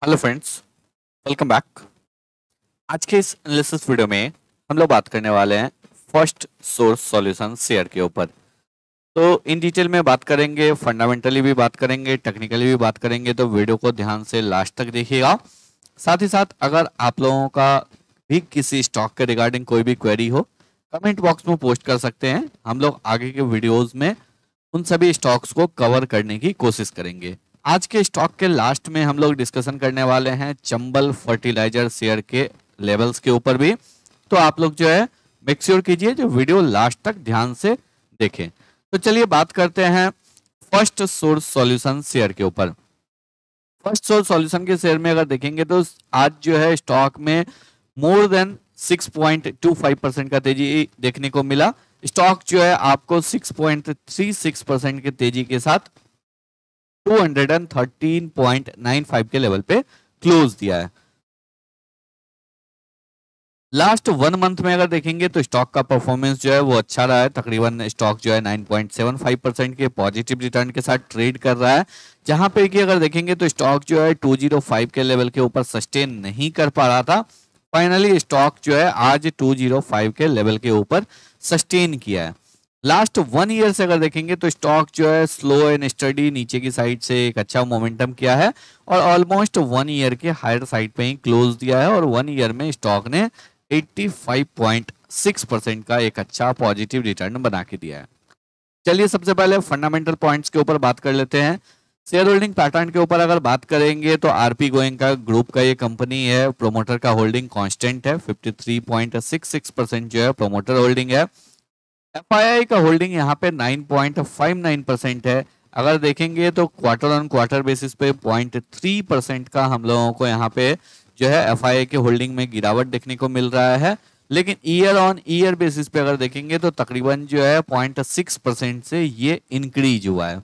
Hello friends, welcome back. आज के इस एनालिसिस वीडियो में हम लोग बात करने वाले हैं फर्स्ट सोर्स सॉल्यूशन शेयर के ऊपर। तो इन डिटेल में बात करेंगे, फंडामेंटली भी बात करेंगे, टेक्निकली भी बात करेंगे। तो वीडियो को ध्यान से लास्ट तक देखिएगा। साथ ही साथ अगर आप लोगों का भी किसी स्टॉक के रिगार्डिंग कोई भी क्वेरी हो, कमेंट बॉक्स में पोस्ट कर सकते हैं। हम लोग आगे के वीडियोज़ में उन सभी स्टॉक्स को कवर करने की कोशिश करेंगे। आज के स्टॉक के लास्ट में हम लोग डिस्कशन करने वाले हैं चंबल फर्टिलाइजर शेयर के लेवल्स के ऊपर भी। तो आप लोग जो है मेक श्योर कीजिए जो वीडियो लास्ट तक ध्यान से देखें। तो चलिए बात करते हैं फर्स्ट सोर्स सॉल्यूशन शेयर के ऊपर। फर्स्ट सोर्स सॉल्यूशन के शेयर में अगर देखेंगे तो आज जो है स्टॉक में मोर देन 6.25% का तेजी देखने को मिला। स्टॉक जो है आपको 6.36% के तेजी के साथ 213.95 के लेवल पे क्लोज दिया है। लास्ट 1 मंथ में अगर देखेंगे तो स्टॉक का परफॉर्मेंस जो है वो अच्छा रहा है। तकरीबन स्टॉक जो है 9.75% के पॉजिटिव रिटर्न के साथ ट्रेड कर रहा है। जहां पे कि अगर देखेंगे तो स्टॉक जो है 205 के लेवल के ऊपर सस्टेन नहीं कर पा रहा था। फाइनली स्टॉक जो है आज 205 के लेवल के ऊपर सस्टेन किया है। लास्ट 1 ईयर से अगर देखेंगे तो स्टॉक जो है स्लो एंड स्टडी नीचे की साइड से एक अच्छा मोमेंटम किया है और ऑलमोस्ट 1 ईयर के हायर साइड पे ही क्लोज दिया है। और 1 ईयर में स्टॉक ने 85.6% का एक अच्छा पॉजिटिव रिटर्न बना के दिया है। चलिए सबसे पहले फंडामेंटल पॉइंट्स के ऊपर बात कर लेते हैं। शेयर होल्डिंग पैटर्न के ऊपर अगर बात करेंगे तो आरपी गोइंग का ग्रुप का ये कंपनी है। प्रोमोटर का होल्डिंग कांस्टेंट है, 53.66% जो है प्रोमोटर होल्डिंग है। एफआईआई का होल्डिंग यहाँ पे 9.59% है। अगर देखेंगे तो क्वार्टर ऑन क्वार्टर बेसिस पे 0.3% का हम लोगों को यहाँ पे जो है एफआईआई के होल्डिंग में गिरावट देखने को मिल रहा है। लेकिन ईयर ऑन ईयर बेसिस पे अगर देखेंगे तो तकरीबन जो है 0.6% से ये इंक्रीज हुआ है।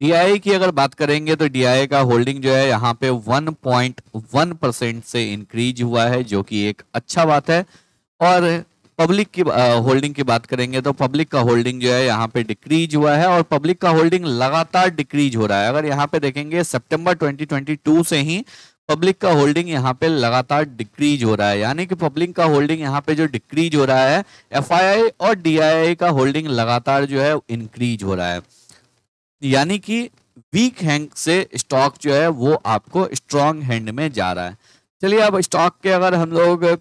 डीआई की अगर बात करेंगे तो डीआई का होल्डिंग जो है यहाँ पे 1.1% से इंक्रीज हुआ है, जो कि एक अच्छा बात है। और पब्लिक की होल्डिंग की बात करेंगे तो पब्लिक का होल्डिंग जो है यहाँ पे डिक्रीज हुआ है और पब्लिक का होल्डिंग लगातार डिक्रीज हो रहा है। अगर यहाँ पे देखेंगे सितंबर 2022 से ही पब्लिक का होल्डिंग यहाँ पे लगातार डिक्रीज हो रहा है, यानी कि पब्लिक का होल्डिंग यहाँ पे जो डिक्रीज हो रहा है, एफआईआई और डीआईआई का होल्डिंग लगातार जो है इंक्रीज हो रहा है। यानी कि वीक हैंड से स्टॉक जो है वो आपको स्ट्रॉन्ग हैंड में जा रहा है। चलिए अब स्टॉक के अगर हम लोग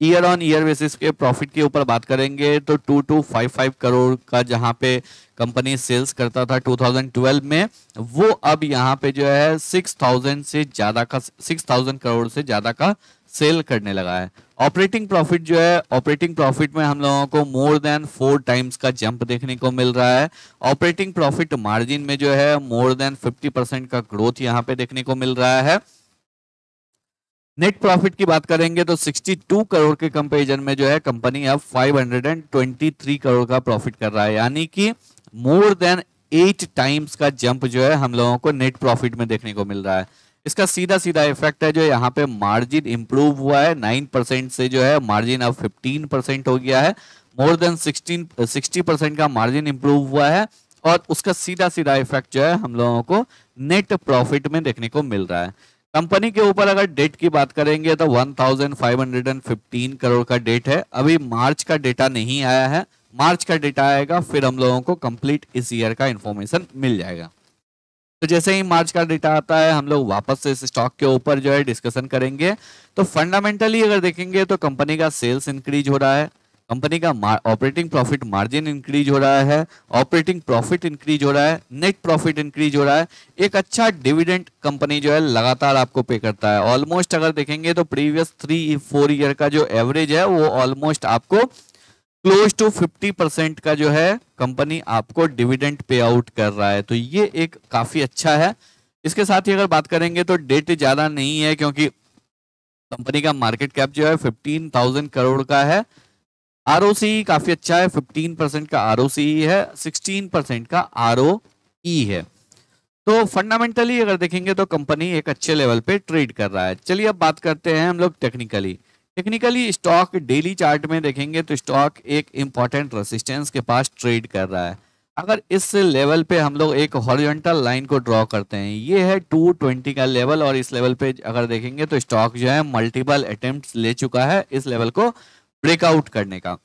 ईयर ऑन ईयर बेसिस के प्रॉफिट के ऊपर बात करेंगे तो 2255 करोड़ का जहां पे कंपनी सेल्स करता था 2012 में, वो अब यहाँ पे जो है 6000 करोड़ से ज्यादा का सेल करने लगा है। ऑपरेटिंग प्रॉफिट जो है, ऑपरेटिंग प्रॉफिट में हम लोगों को मोर देन 4 टाइम्स का जंप देखने को मिल रहा है। ऑपरेटिंग प्रॉफिट मार्जिन में जो है मोर देन 50% का ग्रोथ यहाँ पे देखने को मिल रहा है। नेट प्रॉफिट की बात करेंगे तो 62 करोड़ के कंपैरिजन में जो है कंपनी अब 523 करोड़ का प्रॉफिट कर रहा है, यानी कि मोर देन 8 टाइम्स का जंप जो है हम लोगों को नेट प्रॉफिट में देखने को मिल रहा है। इसका सीधा सीधा इफेक्ट है जो यहाँ पे मार्जिन इंप्रूव हुआ है, 9% से जो है मार्जिन अब 15% हो गया है। मोर देन 60% का मार्जिन इंप्रूव हुआ है और उसका सीधा सीधा इफेक्ट जो है हम लोगों को नेट प्रॉफिट में देखने को मिल रहा है। कंपनी के ऊपर अगर डेट की बात करेंगे तो 1515 करोड़ का डेट है। अभी मार्च का डेटा नहीं आया है, मार्च का डेटा आएगा फिर हम लोगों को कंप्लीट इस ईयर का इंफॉर्मेशन मिल जाएगा। तो जैसे ही मार्च का डेटा आता है हम लोग वापस से इस स्टॉक के ऊपर जो है डिस्कशन करेंगे। तो फंडामेंटली अगर देखेंगे तो कंपनी का सेल्स इंक्रीज हो रहा है, कंपनी का ऑपरेटिंग प्रॉफिट मार्जिन इंक्रीज हो रहा है, ऑपरेटिंग प्रॉफिट इंक्रीज हो रहा है, नेट प्रॉफिट इंक्रीज हो रहा है। एक अच्छा डिविडेंड कंपनी जो है लगातार आपको पे करता है। ऑलमोस्ट अगर देखेंगे तो प्रीवियस 3-4 ईयर का जो एवरेज है वो ऑलमोस्ट आपको क्लोज टू 50% का जो है कंपनी आपको डिविडेंड पे आउट कर रहा है। तो ये एक काफी अच्छा है। इसके साथ ही अगर बात करेंगे तो डेट ज्यादा नहीं है क्योंकि कंपनी का मार्केट कैप जो है 15,000 करोड़ का है। आरओसी काफी अच्छा है, 15% का आरओसी है, 16% का आरओई है। तो फंडामेंटली अगर देखेंगे तो कंपनी एक अच्छे लेवल पे ट्रेड कर रहा है। चलिए अब बात करते हैं हम लोग टेक्निकली स्टॉक डेली चार्ट में देखेंगे तो स्टॉक एक इंपॉर्टेंट रेजिस्टेंस के पास ट्रेड कर रहा है। अगर इस लेवल पे हम लोग एक हॉरिजॉन्टल लाइन को ड्रॉ करते हैं, ये है 220 का लेवल, और इस लेवल पे अगर देखेंगे तो स्टॉक जो है मल्टीपल अटेम्प्ट्स ले चुका है इस लेवल को ब्रेकआउट करने का।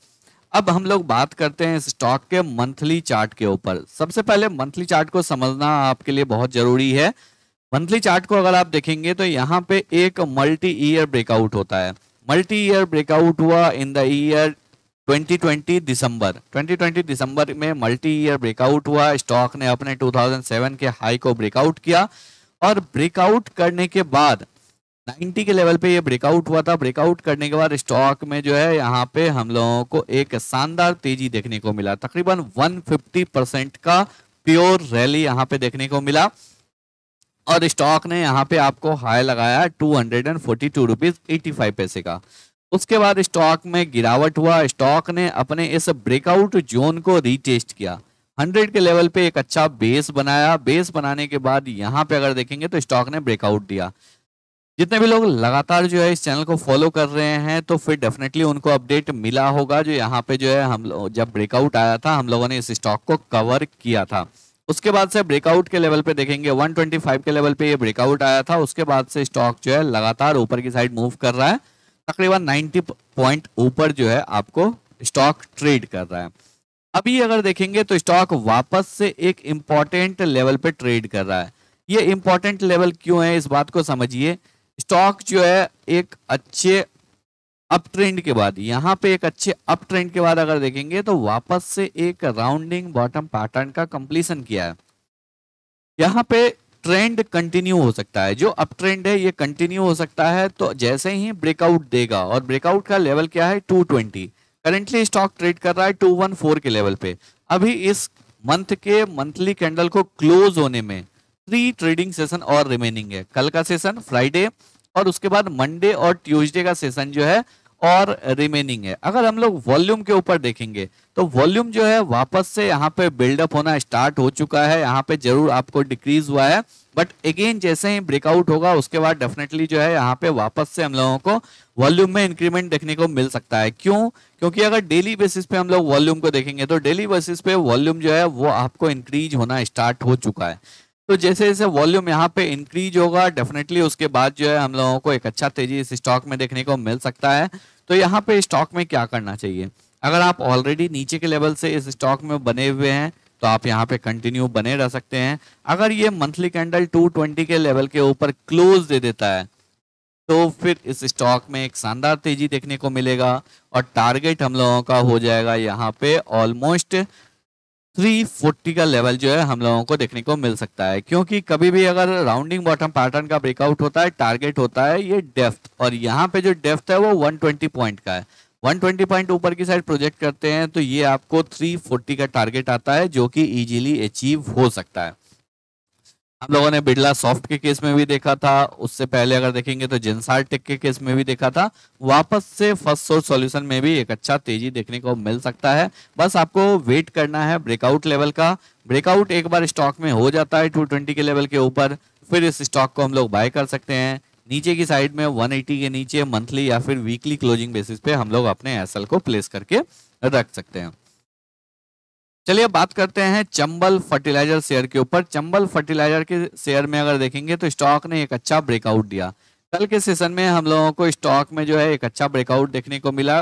अब हम लोग बात करते हैं स्टॉक के मंथली चार्ट के ऊपर। सबसे पहले मंथली चार्ट को समझना आपके लिए बहुत जरूरी है। मंथली चार्ट को अगर आप देखेंगे तो यहाँ पे एक मल्टी ईयर ब्रेकआउट होता है। मल्टी ईयर ब्रेकआउट हुआ इन द ईयर 2020 दिसंबर में मल्टी ईयर ब्रेकआउट हुआ। स्टॉक ने अपने 2007 के हाई को ब्रेकआउट किया, और ब्रेकआउट करने के बाद 90 के लेवल पे ये ब्रेकआउट हुआ था। ब्रेकआउट करने के बाद स्टॉक में जो है यहाँ पे हम लोगों को एक शानदार तेजी देखने को मिला, तकरीबन 150% का प्योर रैली यहाँ पे देखने को मिला, और स्टॉक ने यहाँ पे आपको हाई लगाया 242 रुपीज 85 पैसे का। उसके बाद स्टॉक में गिरावट हुआ। स्टॉक ने अपने इस ब्रेकआउट जोन को रीटेस्ट किया, 100 के लेवल पे एक अच्छा बेस बनाया। बेस बनाने के बाद यहाँ पे अगर देखेंगे तो स्टॉक ने ब्रेकआउट दिया। जितने भी लोग लगातार जो है इस चैनल को फॉलो कर रहे हैं तो फिर डेफिनेटली उनको अपडेट मिला होगा, जो यहाँ पे जो है हम लोग जब ब्रेकआउट आया था हम लोगों ने इस स्टॉक को कवर किया था। उसके बाद से ब्रेकआउट के लेवल पे देखेंगे 125 के लेवल पे ये ब्रेकआउट आया था। उसके बाद से स्टॉक जो है लगातार ऊपर की साइड मूव कर रहा है, तकरीबन 90 पॉइंट ऊपर जो है आपको स्टॉक ट्रेड कर रहा है। अभी अगर देखेंगे तो स्टॉक वापस से एक इंपॉर्टेंट लेवल पे ट्रेड कर रहा है। ये इंपॉर्टेंट लेवल क्यों है, इस बात को समझिए। स्टॉक जो है एक अच्छे अप ट्रेंड के बाद, यहाँ पे एक अच्छे अप ट्रेंड के बाद अगर देखेंगे तो वापस से एक राउंडिंग बॉटम पैटर्न का कंप्लीशन किया है। यहाँ पे ट्रेंड कंटिन्यू हो सकता है, जो अप ट्रेंड है ये कंटिन्यू हो सकता है। तो जैसे ही ब्रेकआउट देगा, और ब्रेकआउट का लेवल क्या है 220, करेंटली स्टॉक ट्रेड कर रहा है 214 के लेवल पे। अभी इस मंथ के मंथली कैंडल को क्लोज होने में 3 ट्रेडिंग सेशन और रिमेनिंग है। कल का सेशन, फ्राइडे, और उसके बाद मंडे और ट्यूसडे का सेशन जो है और रिमेनिंग है। अगर हम लोग वॉल्यूम के ऊपर देखेंगे तो वॉल्यूम जो है वापस से यहाँ पे बिल्डअप होना स्टार्ट हो चुका है। यहाँ पे जरूर आपको डिक्रीज हुआ है, बट अगेन जैसे ही ब्रेकआउट होगा उसके बाद डेफिनेटली जो है यहाँ पे वापस से हम लोगों को वॉल्यूम में इंक्रीमेंट देखने को मिल सकता है। क्यों? क्योंकि अगर डेली बेसिस पे हम लोग वॉल्यूम को देखेंगे तो डेली बेसिस पे वॉल्यूम जो है वो आपको इंक्रीज होना स्टार्ट हो चुका है। तो जैसे जैसे वॉल्यूम यहाँ पे इंक्रीज होगा डेफिनेटली उसके बाद जो है हम लोगों को एक अच्छा तेजी इस स्टॉक में देखने को मिल सकता है। तो यहाँ पे स्टॉक में क्या करना चाहिए? अगर आप ऑलरेडी नीचे के लेवल से इस स्टॉक में बने हुए हैं तो आप यहाँ पे कंटिन्यू बने रह सकते हैं। अगर ये मंथली कैंडल 220 के लेवल के ऊपर क्लोज दे देता है तो फिर इस स्टॉक में एक शानदार तेजी देखने को मिलेगा, और टारगेट हम लोगों का हो जाएगा यहाँ पे ऑलमोस्ट 340 का लेवल जो है हम लोगों को देखने को मिल सकता है। क्योंकि कभी भी अगर राउंडिंग बॉटम पैटर्न का ब्रेकआउट होता है, टारगेट होता है ये डेप्थ, और यहाँ पे जो डेप्थ है वो 120 पॉइंट का है। 120 पॉइंट ऊपर की साइड प्रोजेक्ट करते हैं तो ये आपको 340 का टारगेट आता है, जो कि इजीली अचीव हो सकता है। हम लोगों ने बिरला सॉफ्ट के केस में भी देखा था, उससे पहले अगर देखेंगे तो जेंसार टेक के केस में भी देखा था। वापस से फर्स्ट सोर्स सॉल्यूशन में भी एक अच्छा तेजी देखने को मिल सकता है। बस आपको वेट करना है ब्रेकआउट लेवल का। ब्रेकआउट एक बार स्टॉक में हो जाता है 220 के लेवल के ऊपर, फिर इस स्टॉक को हम लोग बाय कर सकते हैं। नीचे की साइड में 180 के नीचे मंथली या फिर वीकली क्लोजिंग बेसिस पे हम लोग अपने एसएल को प्लेस करके रख सकते हैं। चलिए अब बात करते हैं चंबल फर्टिलाइजर शेयर के ऊपर। चंबल फर्टिलाइजर के शेयर में अगर देखेंगे तो स्टॉक ने एक अच्छा ब्रेकआउट दिया। कल के सेशन में हम लोगों को स्टॉक में जो है एक अच्छा ब्रेकआउट देखने को मिला।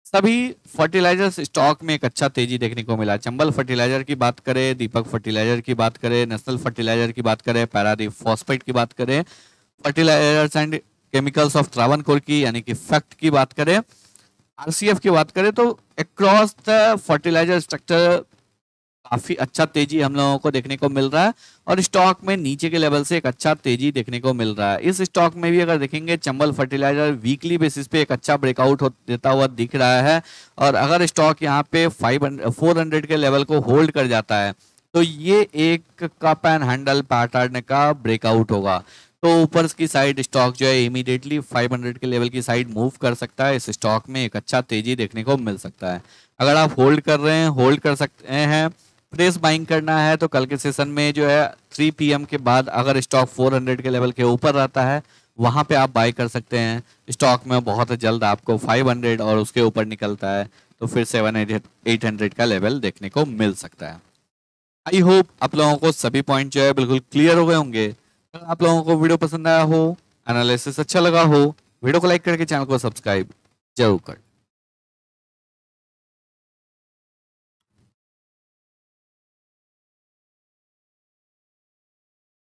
सभी फर्टिलाइजर स्टॉक में एक अच्छा तेजी देखने को मिला। चंबल फर्टिलाइजर की बात करें, दीपक फर्टिलाइजर की बात करें, नेशनल फर्टिलाइजर की बात करें, पैरादीप फॉस्फेट की बात करें, fertilizers and chemicals of Travancore की यानी कि फैक्ट की बात करें, आरसीएफ की बात करें, तो अक्रॉस द फर्टिलाइजर स्ट्रक्चर काफी अच्छा तेजी हम लोगों को देखने को मिल रहा है, और स्टॉक में नीचे के लेवल से एक अच्छा तेजी देखने को मिल रहा है। इस स्टॉक में भी अगर देखेंगे चंबल फर्टिलाइजर वीकली बेसिस पे एक अच्छा ब्रेकआउट देता हुआ दिख रहा है, और अगर स्टॉक यहाँ पे 400 के लेवल को होल्ड कर जाता है तो ये एक कप एंड हैंडल पैटर्न का ब्रेकआउट होगा। तो ऊपर की साइड स्टॉक जो है इमीडिएटली 500 के लेवल की साइड मूव कर सकता है। इस स्टॉक में एक अच्छा तेजी देखने को मिल सकता है। अगर आप होल्ड कर रहे हैं, होल्ड कर सकते हैं। फ्रेश बाइंग करना है तो कल के सेशन में जो है 3 PM के बाद अगर स्टॉक 400 के लेवल के ऊपर रहता है वहां पे आप बाय कर सकते हैं। स्टॉक में बहुत जल्द आपको 500 और उसके ऊपर निकलता है तो फिर 700-800 का लेवल देखने को मिल सकता है। आई होप आप लोगों को सभी पॉइंट जो है बिल्कुल क्लियर हो गए होंगे। अगर आप लोगों को वीडियो पसंद आया हो, एनालिसिस अच्छा लगा हो, वीडियो को लाइक करके चैनल को सब्सक्राइब जरूर कर।